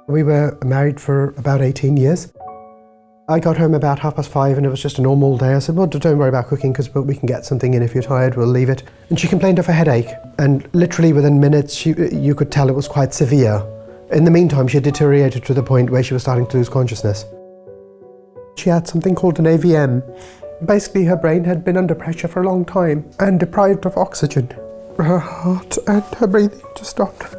We were married for about 18 years. I got home about 5:30 and it was just a normal day. I said, well, don't worry about cooking because we can get something in. If you're tired, we'll leave it. And she complained of a headache. And literally within minutes, you could tell it was quite severe. In the meantime, she had deteriorated to the point where she was starting to lose consciousness. She had something called an AVM. Basically, her brain had been under pressure for a long time and deprived of oxygen. Her heart and her breathing just stopped.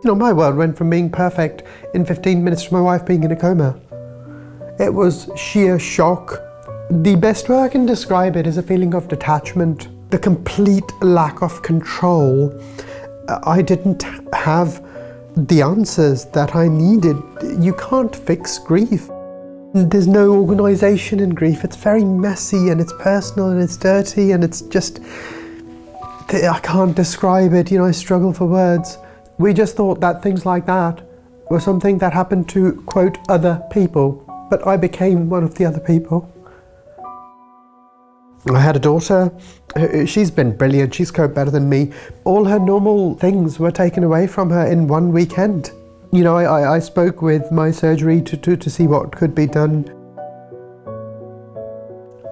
You know, my world went from being perfect in 15 minutes to my wife being in a coma. It was sheer shock. The best way I can describe it is a feeling of detachment, the complete lack of control. I didn't have the answers that I needed. You can't fix grief. There's no organisation in grief. It's very messy and it's personal and it's dirty and it's just, I can't describe it. You know, I struggle for words. We just thought that things like that were something that happened to, quote, other people. But I became one of the other people. I had a daughter. She's been brilliant. She's coped better than me. All her normal things were taken away from her in one weekend. You know, I spoke with my surgery to see what could be done.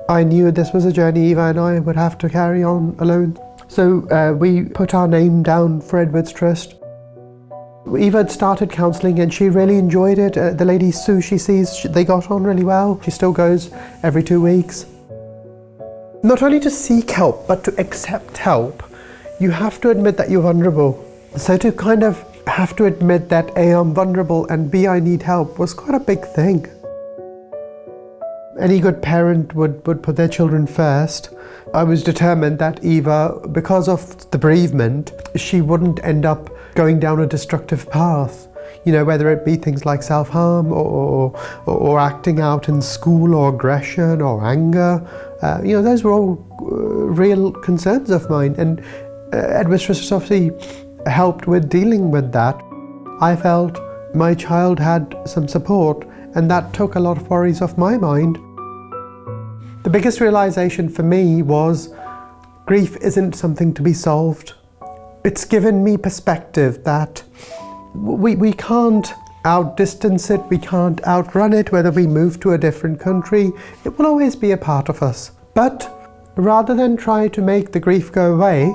I knew this was a journey Eva and I would have to carry on alone. So we put our name down for Edwards Trust. Eva had started counselling and she really enjoyed it. The lady Sue she sees, they got on really well. She still goes every 2 weeks. Not only to seek help, but to accept help, you have to admit that you're vulnerable. So to kind of have to admit that A, I'm vulnerable and B, I need help was quite a big thing. Any good parent would put their children first. I was determined that Eva, because of the bereavement, she wouldn't end up going down a destructive path. You know, whether it be things like self-harm or acting out in school or aggression or anger. You know, those were all real concerns of mine. And Edwards Trust obviously helped with dealing with that. I felt my child had some support and that took a lot of worries off my mind. The biggest realization for me was grief isn't something to be solved. It's given me perspective that we can't outdistance it, we can't outrun it, whether we move to a different country, it will always be a part of us. But rather than try to make the grief go away,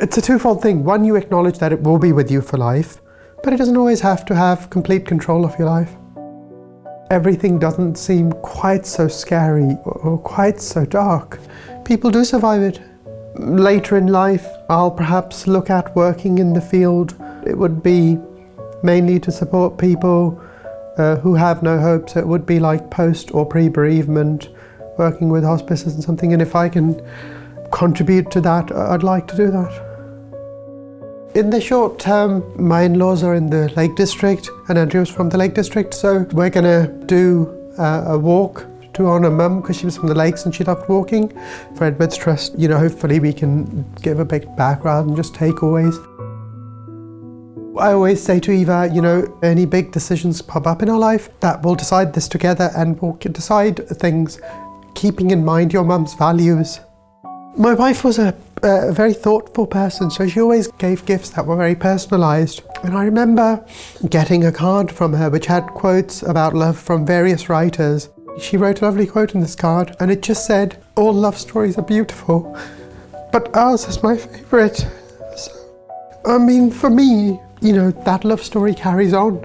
it's a twofold thing. One, you acknowledge that it will be with you for life, but it doesn't always have to have complete control of your life. Everything doesn't seem quite so scary or quite so dark. People do survive it. Later in life, I'll perhaps look at working in the field. It would be mainly to support people who have no hope, so it would be like post or pre-bereavement, working with hospices and something, and if I can contribute to that, I'd like to do that. In the short term, my in-laws are in the Lake District and Andrew's from the Lake District, so we're gonna do a walk to honour Mum because she was from the lakes and she loved walking. For Edwards Trust, you know, hopefully we can give a big back rather than just takeaways. I always say to Eva, you know, any big decisions pop up in our life, that we'll decide this together and we'll decide things keeping in mind your mum's values. My wife was a very thoughtful person, so she always gave gifts that were very personalised. And I remember getting a card from her which had quotes about love from various writers. She wrote a lovely quote in this card and it just said, all love stories are beautiful, but ours is my favourite. So, I mean, for me, you know, that love story carries on.